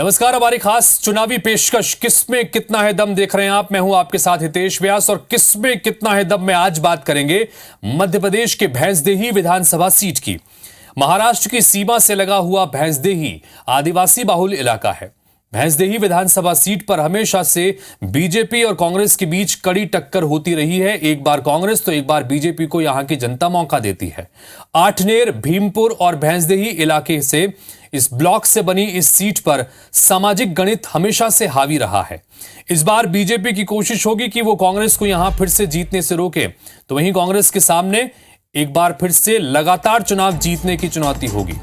नमस्कार। हमारी खास चुनावी पेशकश किसमें कितना है दम देख रहे हैं आप। मैं हूं आपके साथ हितेश व्यास और किसमें कितना है दम में आज बात करेंगे मध्य प्रदेश के भैंसदेही विधानसभा सीट की। महाराष्ट्र की सीमा से लगा हुआ भैंसदेही आदिवासी बाहुल इलाका है। भैंसदेही विधानसभा सीट पर हमेशा से बीजेपी और कांग्रेस के बीच कड़ी टक्कर होती रही है। एक बार कांग्रेस तो एक बार बीजेपी को यहां की जनता मौका देती है। आठनेर, भीमपुर और भैंसदेही इलाके से इस ब्लॉक से बनी इस सीट पर सामाजिक गणित हमेशा से हावी रहा है। इस बार बीजेपी की कोशिश होगी कि वो कांग्रेस को यहां फिर से जीतने से रोके, तो वहीं कांग्रेस के सामने एक बार फिर से लगातार चुनाव जीतने की चुनौती होगी।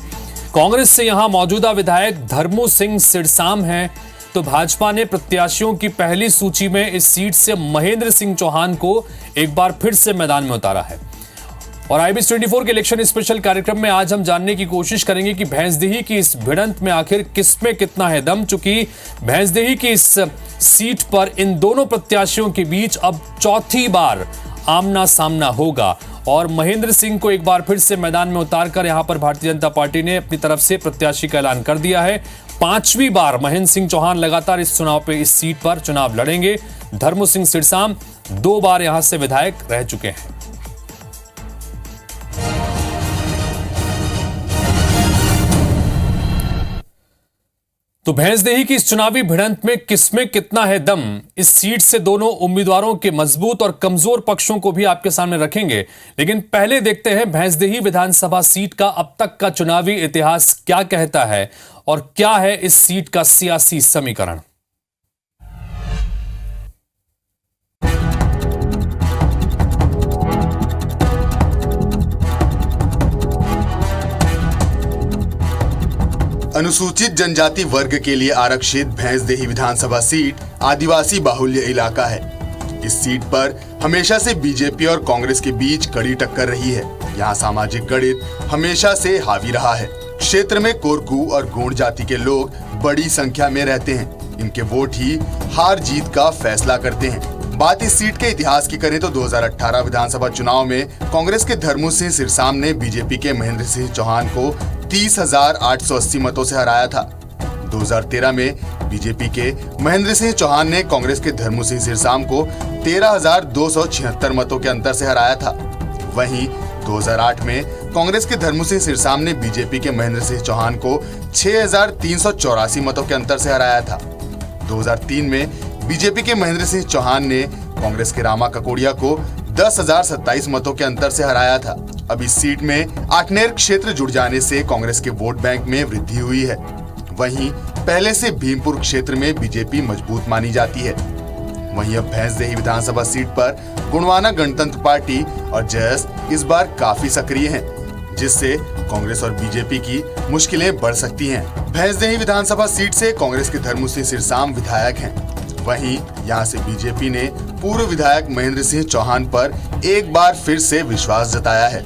कांग्रेस से यहां मौजूदा विधायक धर्मू सिंह सिरसाम हैं, तो भाजपा ने प्रत्याशियों की पहली सूची में इस सीट से महेंद्र सिंह चौहान को एक बार फिर से मैदान में उतारा है। और IBS 24 के इलेक्शन स्पेशल कार्यक्रम में आज हम जानने की कोशिश करेंगे कि भैंसदेही की इस भिड़ंत में आखिर किसमें कितना है दम, चूंकि भैंसदेही की इस सीट पर इन दोनों प्रत्याशियों के बीच अब चौथी बार आमना सामना होगा और महेंद्र सिंह को एक बार फिर से मैदान में उतारकर यहां पर भारतीय जनता पार्टी ने अपनी तरफ से प्रत्याशी का ऐलान कर दिया है। पांचवी बार महेंद्र सिंह चौहान लगातार इस चुनाव पे इस सीट पर चुनाव लड़ेंगे। धर्मू सिंह सिरसाम 2 बार यहां से विधायक रह चुके हैं। तो भैंसदेही की इस चुनावी भिड़ंत में किसमें कितना है दम, इस सीट से दोनों उम्मीदवारों के मजबूत और कमजोर पक्षों को भी आपके सामने रखेंगे। लेकिन पहले देखते हैं भैंसदेही विधानसभा सीट का अब तक का चुनावी इतिहास क्या कहता है और क्या है इस सीट का सियासी समीकरण। अनुसूचित जनजाति वर्ग के लिए आरक्षित भैंसदेही विधानसभा सीट आदिवासी बाहुल्य इलाका है। इस सीट पर हमेशा से बीजेपी और कांग्रेस के बीच कड़ी टक्कर रही है। यहाँ सामाजिक गणित हमेशा से हावी रहा है। क्षेत्र में कोरकू और गोंड जाति के लोग बड़ी संख्या में रहते हैं। इनके वोट ही हार जीत का फैसला करते हैं। बात इस सीट के इतिहास की करें तो 2018 विधानसभा चुनाव में कांग्रेस के धर्मू सिंह सिरसाम ने बीजेपी के महेंद्र सिंह चौहान को 30,880 मतों से हराया था। 2013 में बीजेपी के महेंद्र सिंह चौहान ने कांग्रेस के धर्मू सिंह सिरसाम को 13,276 मतों के अंतर से हराया था। वहीं 2008 में कांग्रेस के धर्मू सिंह सिरसाम ने बीजेपी के महेंद्र सिंह चौहान को 6,384 मतों के अंतर से हराया था। 2003 में बीजेपी के महेंद्र सिंह चौहान ने कांग्रेस के रामा ककोड़िया को 10,027 मतों के अंतर से हराया था। अब इस सीट में आठनेर क्षेत्र जुड़ जाने से कांग्रेस के वोट बैंक में वृद्धि हुई है। वहीं पहले से भीमपुर क्षेत्र में बीजेपी मजबूत मानी जाती है। वहीं अब भैंसदेही विधानसभा सीट पर गुणवाना गणतंत्र पार्टी और जयस इस बार काफी सक्रिय हैं, जिससे कांग्रेस और बीजेपी की मुश्किलें बढ़ सकती हैं। भैंसदेही विधानसभा सीट से कांग्रेस के धर्मू सिंह सिरसाम विधायक हैं। वहीं यहां से बीजेपी ने पूर्व विधायक महेंद्र सिंह चौहान पर एक बार फिर से विश्वास जताया है।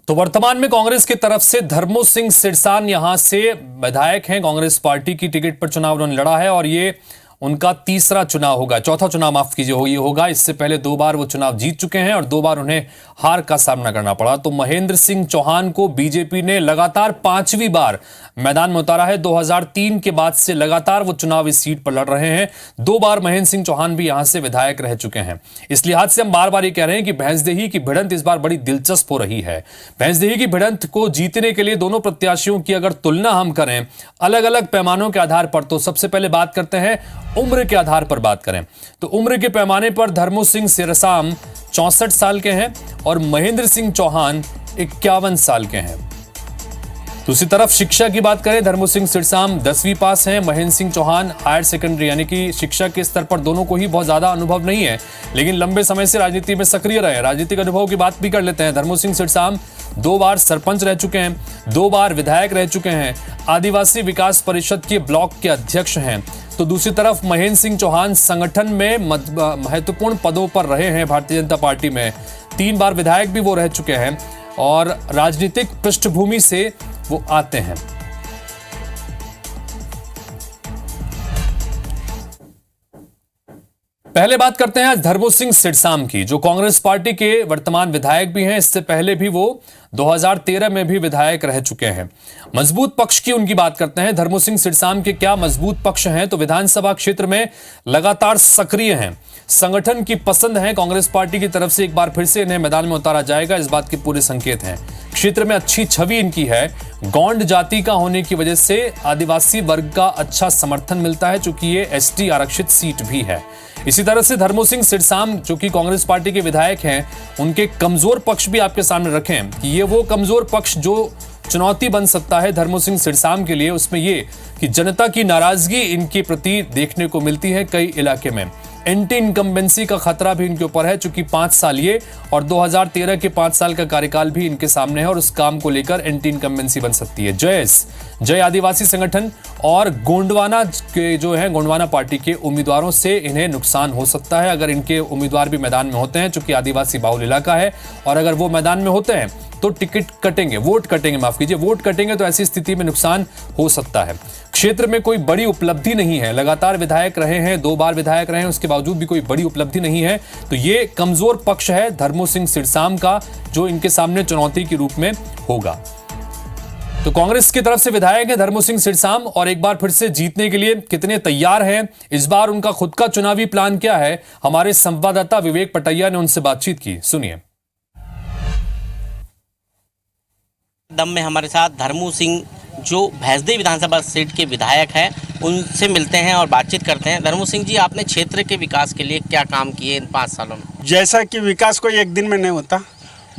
तो वर्तमान में कांग्रेस की तरफ से धर्मू सिंह सिरसाम यहां से विधायक हैं। कांग्रेस पार्टी की टिकट पर चुनाव उन्होंने लड़ा है और ये उनका तीसरा चुनाव होगा, चौथा चुनाव माफ कीजिए ये होगा। इससे पहले 2 बार वो चुनाव जीत चुके हैं और 2 बार उन्हें हार का सामना करना पड़ा। तो महेंद्र सिंह चौहान को बीजेपी ने लगातार 5वीं बार मैदान में उतारा है। 2003 के बाद से लगातार वो चुनाव इस सीट पर लड़ रहे हैं। 2 बार महेंद्र सिंह चौहान भी यहां से विधायक रह चुके हैं। इस लिहाज से हम बार बार ये कह रहे हैं कि भैंसदेही की भिड़ंत इस बार बड़ी दिलचस्प हो रही है। भैंसदेही की भिड़ंत को जीतने के लिए दोनों प्रत्याशियों की अगर तुलना हम करें अलग अलग पैमानों के आधार पर, तो सबसे पहले बात करते हैं उम्र के आधार पर बात करें तो उम्र के पैमाने पर धर्मू सिंह सिरसाम 64 साल के हैं और महेंद्र सिंह चौहान 51 साल के हैं। दूसरी तरफ शिक्षा की बात करें, धर्मू सिंह सिरसाम 10वीं पास हैं, महेंद्र सिंह चौहान हायर सेकेंडरी, यानी कि शिक्षा के स्तर पर दोनों को ही बहुत ज्यादा अनुभव नहीं है, लेकिन लंबे समय से राजनीति में सक्रिय रहे। राजनीतिक अनुभव की बात भी कर लेते हैं। धर्मू सिंह सिरसाम 2 बार सरपंच रह चुके हैं, 2 बार विधायक रह चुके हैं, आदिवासी विकास परिषद के ब्लॉक के अध्यक्ष हैं। तो दूसरी तरफ महेंद्र सिंह चौहान संगठन में महत्वपूर्ण पदों पर रहे हैं भारतीय जनता पार्टी में। 3 बार विधायक भी वो रह चुके हैं और राजनीतिक पृष्ठभूमि से वो आते हैं। पहले बात करते हैं आज धर्मो सिंह सिडसाम की, जो कांग्रेस पार्टी के वर्तमान विधायक भी हैं। इससे पहले भी वो 2013 में भी विधायक रह चुके हैं। मजबूत पक्ष की उनकी बात करते हैं। धर्मो सिंह सिडसाम के क्या मजबूत पक्ष हैं? तो विधानसभा क्षेत्र में लगातार सक्रिय हैं, संगठन की पसंद है। कांग्रेस पार्टी की तरफ से एक बार फिर से इन्हें मैदान में उतारा जाएगा, इस बात के पूरे संकेत हैं। क्षेत्र में अच्छी छवि इनकी है। गौंड जाति का होने की वजह से आदिवासी वर्ग का अच्छा समर्थन मिलता है, चूंकि ये एसटी आरक्षित सीट भी है। इसी तरह से धर्मो सिंह सिडसाम जो कि कांग्रेस पार्टी के विधायक हैं, उनके कमजोर पक्ष भी आपके सामने रखें कि ये वो कमजोर पक्ष जो चुनौती बन सकता है धर्मो सिंह सिडसाम के लिए, उसमें ये कि जनता की नाराजगी इनके प्रति देखने को मिलती है कई इलाके में। एंटी इनकम्बेंसी का खतरा भी इनके ऊपर है, चूंकि 5 साल ये और 2013 के 5 साल का कार्यकाल भी इनके सामने है और उस काम को लेकर एंटी इनकम्बेंसी बन सकती है। जय आदिवासी संगठन और गोंडवाना के जो है गोंडवाना पार्टी के उम्मीदवारों से इन्हें नुकसान हो सकता है अगर इनके उम्मीदवार भी मैदान में होते हैं, चूंकि आदिवासी बाहुल इलाका है। और अगर वो मैदान में होते हैं तो टिकट कटेंगे, वोट कटेंगे, तो ऐसी स्थिति में नुकसान हो सकता है। क्षेत्र में कोई बड़ी उपलब्धि नहीं है, लगातार विधायक रहे हैं, 2 बार विधायक रहे हैं, उसके बावजूद भी कोई बड़ी उपलब्धि नहीं है। तो ये कमजोर पक्ष है धर्मो सिंह सिडसाम का, जो इनके सामने चुनौती के रूप में होगा। तो कांग्रेस की तरफ से विधायक है धर्मो सिंह सिडसाम, और एक बार फिर से जीतने के लिए कितने तैयार हैं, इस बार उनका खुद का चुनावी प्लान क्या है, हमारे संवाददाता विवेक पटैया ने उनसे बातचीत की, सुनिए। दम में हमारे साथ धर्मो सिंह जो भैंसदेही विधानसभा सीट के विधायक हैं, उनसे मिलते हैं और बातचीत करते हैं। धर्मो सिंह जी, आपने क्षेत्र के विकास के लिए क्या काम किए इन 5 सालों में? जैसा कि विकास कोई एक दिन में नहीं होता,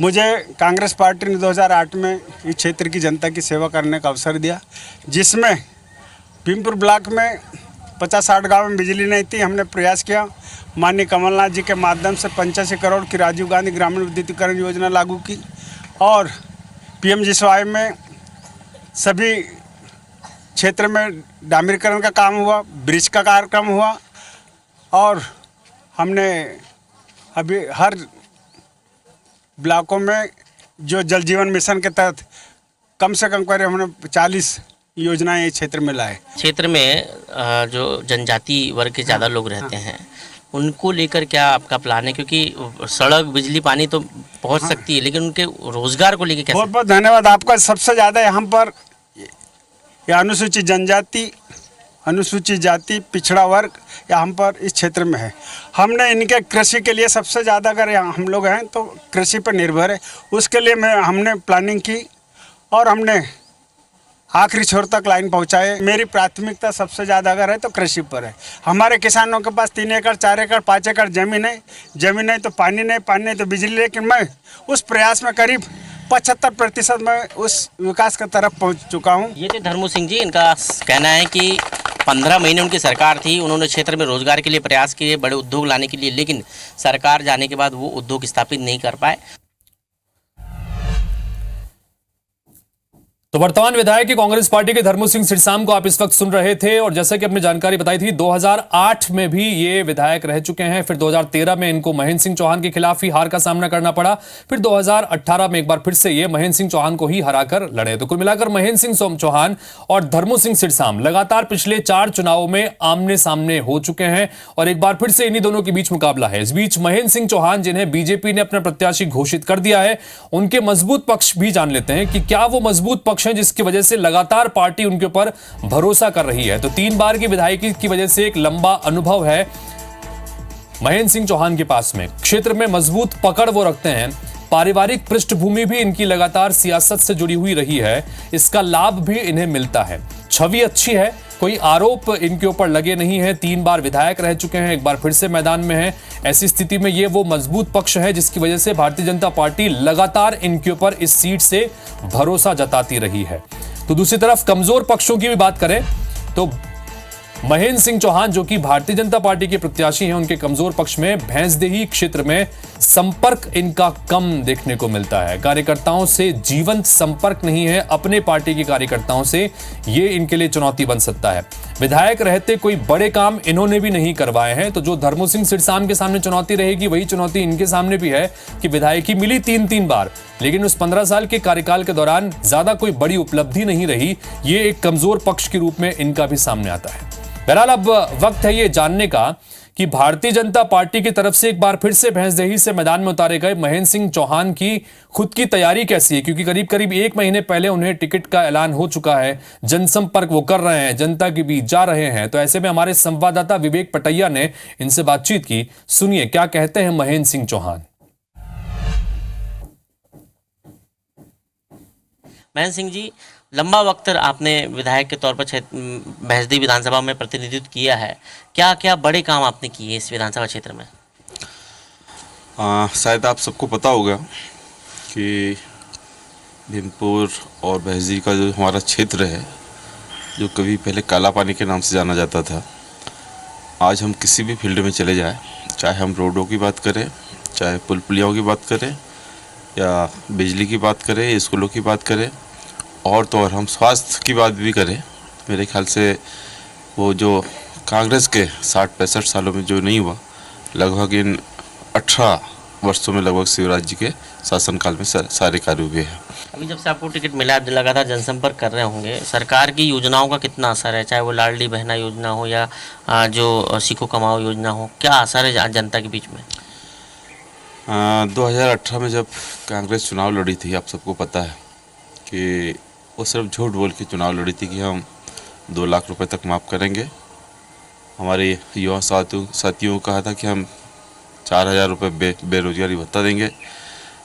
मुझे कांग्रेस पार्टी ने 2008 में इस क्षेत्र की जनता की सेवा करने का अवसर दिया, जिसमें भीमपुर ब्लॉक में 50-60 गाँव में बिजली नहीं थी। हमने प्रयास किया, माननीय कमलनाथ जी के माध्यम से 85 करोड़ की राजीव गांधी ग्रामीण विद्युतीकरण योजना लागू की और PMGSY में सभी क्षेत्र में डामरीकरण का काम हुआ, ब्रिज का कार्यक्रम हुआ और हमने अभी हर ब्लॉकों में जो जल जीवन मिशन के तहत कम से कम करीब हमने 40 योजनाएं इस क्षेत्र में लाए। क्षेत्र में जो जनजाति वर्ग के ज़्यादा लोग रहते हैं, उनको लेकर क्या आपका प्लान है? क्योंकि सड़क, बिजली, पानी तो पहुंच सकती है, लेकिन उनके रोजगार को लेकर कैसे? बहुत बहुत धन्यवाद आपका। सबसे ज़्यादा यहाँ पर अनुसूचित जनजाति, अनुसूचित जाति, पिछड़ा वर्ग यहाँ पर इस क्षेत्र में है। हमने इनके कृषि के लिए सबसे ज़्यादा, अगर यहाँ हम लोग हैं तो कृषि पर निर्भर है, उसके लिए हमने प्लानिंग की और हमने आखिरी छोर तक लाइन पहुंचाए। मेरी प्राथमिकता सबसे ज़्यादा अगर है तो कृषि पर है। हमारे किसानों के पास 3 एकड़, 4 एकड़, 5 एकड़ जमीन है तो पानी नहीं तो बिजली, लेकिन मैं उस प्रयास में करीब 75% मैं उस विकास की तरफ पहुंच चुका हूं। ये थे धर्मो सिंह जी। इनका कहना है कि 15 महीने उनकी सरकार थी, उन्होंने क्षेत्र में रोजगार के लिए प्रयास किए, बड़े उद्योग लाने के लिए, लेकिन सरकार जाने के बाद वो उद्योग स्थापित नहीं कर पाए। तो वर्तमान विधायक की कांग्रेस पार्टी के धर्मो सिंह सिडसाम को आप इस वक्त सुन रहे थे, और जैसा कि आपने जानकारी बताई थी 2008 में भी ये विधायक रह चुके हैं। फिर 2013 में इनको महेंद्र सिंह चौहान के खिलाफ ही हार का सामना करना पड़ा। फिर 2018 में एक बार फिर से ये महेंद्र सिंह चौहान को ही हराकर लड़े। तो कुल मिलाकर महेंद्र सिंह चौहान और धर्मो सिंह सिडसाम लगातार पिछले 4 चुनावों में आमने सामने हो चुके हैं, और एक बार फिर से इन्हीं दोनों के बीच मुकाबला है। इस बीच महेंद्र सिंह चौहान, जिन्हें बीजेपी ने अपना प्रत्याशी घोषित कर दिया है, उनके मजबूत पक्ष भी जान लेते हैं कि क्या वो मजबूत पक्ष है जिसकी वजह से लगातार पार्टी उनके ऊपर भरोसा कर रही है। तो 3 बार की विधायकी की वजह से एक लंबा अनुभव है महेंद्र सिंह चौहान के पास में। क्षेत्र में मजबूत पकड़ वो रखते हैं, पारिवारिक पृष्ठभूमि भी इनकी लगातार सियासत से जुड़ी हुई रही है, इसका लाभ भी इन्हें मिलता है। छवि अच्छी है, कोई आरोप इनके ऊपर लगे नहीं है, 3 बार विधायक रह चुके हैं, एक बार फिर से मैदान में है। ऐसी स्थिति में ये वो मजबूत पक्ष है जिसकी वजह से भारतीय जनता पार्टी लगातार इनके ऊपर इस सीट से भरोसा जताती रही है। तो दूसरी तरफ कमजोर पक्षों की भी बात करें तो महेंद्र सिंह चौहान, जो कि भारतीय जनता पार्टी के प्रत्याशी हैं, उनके कमजोर पक्ष में भैंसदेही क्षेत्र में संपर्क इनका कम देखने को मिलता है। कार्यकर्ताओं से जीवंत संपर्क नहीं है, अपने पार्टी के कार्यकर्ताओं से, ये इनके लिए चुनौती बन सकता है। विधायक रहते कोई बड़े काम इन्होंने भी नहीं करवाए हैं। तो जो धर्मो सिंह सिडसाम के सामने चुनौती रहेगी, वही चुनौती इनके सामने भी है कि विधायकी मिली 3 बार, लेकिन उस 15 साल के कार्यकाल के दौरान ज्यादा कोई बड़ी उपलब्धि नहीं रही। ये एक कमजोर पक्ष के रूप में इनका भी सामने आता है। बहरहाल अब वक्त है ये जानने का कि भारतीय जनता पार्टी की तरफ से एक बार फिर से भैंसदेही से मैदान में उतारे गए महेंद्र सिंह चौहान की खुद की तैयारी कैसी है, क्योंकि करीब करीब 1 महीने पहले उन्हें टिकट का ऐलान हो चुका है, जनसंपर्क वो कर रहे हैं, जनता के बीच जा रहे हैं। तो ऐसे में हमारे संवाददाता विवेक पटैया ने इनसे बातचीत की। सुनिए क्या कहते हैं महेंद्र सिंह चौहान। महेंद्र सिंह जी, लंबा वक्त आपने विधायक के तौर पर भैंसदेही विधानसभा में प्रतिनिधित्व किया है। क्या क्या बड़े काम आपने किए इस विधानसभा क्षेत्र में? शायद आप सबको पता होगा कि भीमपुर और भैंसदेही का जो हमारा क्षेत्र है, जो कभी पहले काला पानी के नाम से जाना जाता था, आज हम किसी भी फील्ड में चले जाएं, चाहे हम रोडों की बात करें, चाहे पुल पुलियाओं की बात करें, या बिजली की बात करें, स्कूलों की बात करें, और तो और हम स्वास्थ्य की बात भी करें, मेरे ख्याल से वो जो कांग्रेस के 60-65 सालों में जो नहीं हुआ, लगभग इन 18 वर्षों में लगभग शिवराज जी के शासनकाल में सारे कार्य हुए हैं। अभी जब से आपको टिकट मिला, आप लगातार जनसंपर्क कर रहे होंगे, सरकार की योजनाओं का कितना असर है? चाहे वो लाडली बहना योजना हो या जो सीखो कमाओ योजना हो, क्या असर है जनता के बीच में? 2018 में जब कांग्रेस चुनाव लड़ी थी, आप सबको पता है कि वो सिर्फ झूठ बोल के चुनाव लड़ी थी कि हम 2 लाख रुपए तक माफ़ करेंगे। हमारे युवा साथियों को कहा था कि हम 4,000 रुपये बेरोजगारी भत्ता देंगे,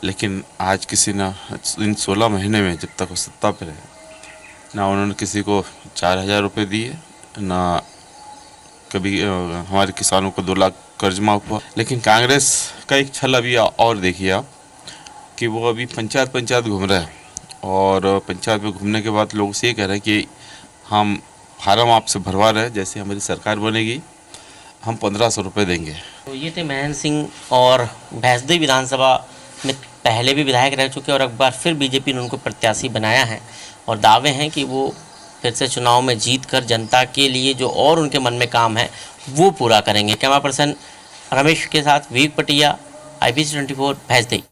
लेकिन आज किसी ना इन 16 महीने में जब तक वो सत्ता पर है, ना उन्होंने किसी को 4,000 रुपये दिए, ना कभी हमारे किसानों को 2 लाख कर्ज माफ हुआ। लेकिन कांग्रेस का एक छल अभी और देखिए आप कि वो अभी पंचायत घूम रहा है, और पंचायत में घूमने के बाद लोग से ये कह रहे हैं कि हम फार्म आपसे भरवा रहे हैं, जैसे हमारी सरकार बनेगी हम 1,500 रुपये देंगे। तो ये थे महेंद्र सिंह, और भैंसदेही विधानसभा में पहले भी विधायक रह चुके और एक बार फिर बीजेपी ने उनको प्रत्याशी बनाया है, और दावे हैं कि वो फिर से चुनाव में जीत कर जनता के लिए जो और उनके मन में काम है वो पूरा करेंगे। कैमरा पर्सन रमेश के साथ विवेक पटिया, IBC 24, भैंसदेही।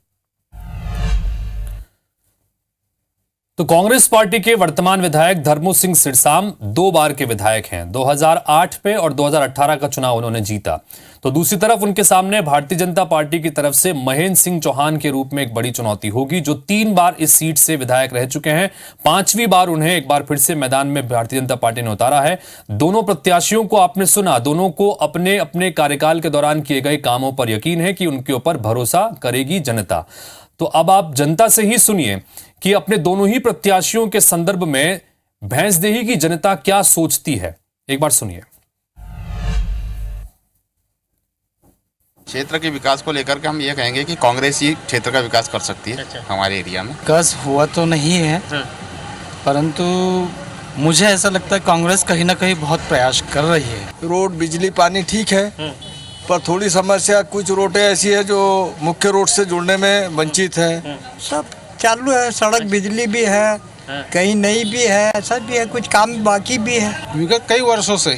तो कांग्रेस पार्टी के वर्तमान विधायक धर्मू सिंह सिरसाम 2 बार के विधायक हैं। 2008 पे और 2018 का चुनाव उन्होंने जीता। तो दूसरी तरफ उनके सामने भारतीय जनता पार्टी की तरफ से महेंद्र सिंह चौहान के रूप में एक बड़ी चुनौती होगी, जो 3 बार इस सीट से विधायक रह चुके हैं। 5वीं बार उन्हें एक बार फिर से मैदान में भारतीय जनता पार्टी ने उतारा है। दोनों प्रत्याशियों को आपने सुना, दोनों को अपने अपने कार्यकाल के दौरान किए गए कामों पर यकीन है कि उनके ऊपर भरोसा करेगी जनता। तो अब आप जनता से ही सुनिए कि अपने दोनों ही प्रत्याशियों के संदर्भ में भैंसदेही की जनता क्या सोचती है। एक बार सुनिए। क्षेत्र के विकास को लेकर के हम ये कहेंगे कि कांग्रेस ही क्षेत्र का विकास कर सकती है। हमारे एरिया में विकास हुआ तो नहीं है, परंतु मुझे ऐसा लगता है कांग्रेस कहीं ना कहीं बहुत प्रयास कर रही है। रोड, बिजली, पानी ठीक है, पर थोड़ी समस्या, कुछ रोडें ऐसी है जो मुख्य रोड से जुड़ने में वंचित है। सब चालू है, सड़क, बिजली भी है, कहीं नहीं भी है, सब भी है, कुछ काम बाकी भी है। विगत कई वर्षों से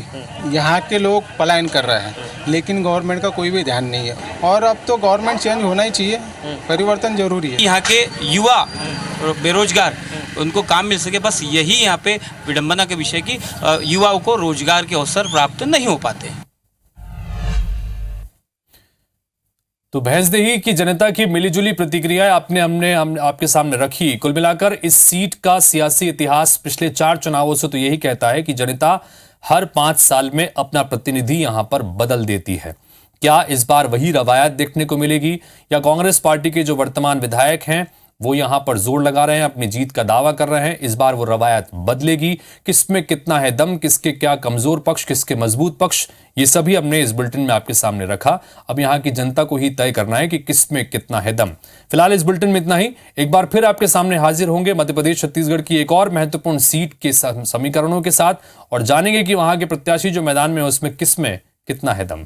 यहाँ के लोग पलायन कर रहे हैं, लेकिन गवर्नमेंट का कोई भी ध्यान नहीं है, और अब तो गवर्नमेंट चेंज होना ही चाहिए, परिवर्तन जरूरी है। यहाँ के युवा बेरोजगार, उनको काम मिल सके, बस यही यहाँ पे विडंबना के विषय की युवाओं को रोजगार के अवसर प्राप्त नहीं हो पाते। तो भैंसदेही की जनता की मिलीजुली प्रतिक्रिया हमने आपके सामने रखी। कुल मिलाकर इस सीट का सियासी इतिहास पिछले 4 चुनावों से तो यही कहता है कि जनता हर 5 साल में अपना प्रतिनिधि यहां पर बदल देती है। क्या इस बार वही रवायत देखने को मिलेगी, या कांग्रेस पार्टी के जो वर्तमान विधायक हैं वो यहां पर जोर लगा रहे हैं, अपनी जीत का दावा कर रहे हैं, इस बार वो रवायत बदलेगी? किसमें कितना है दम, किसके क्या कमजोर पक्ष, किसके मजबूत पक्ष, ये सभी हमने इस बुलेटिन में आपके सामने रखा। अब यहां की जनता को ही तय करना है कि किसमें कितना है दम। फिलहाल इस बुलेटिन में इतना ही। एक बार फिर आपके सामने हाजिर होंगे मध्य प्रदेश छत्तीसगढ़ की एक और महत्वपूर्ण सीट के समीकरणों के साथ, और जानेंगे कि वहां के प्रत्याशी जो मैदान में है उसमें किसमें कितना है दम।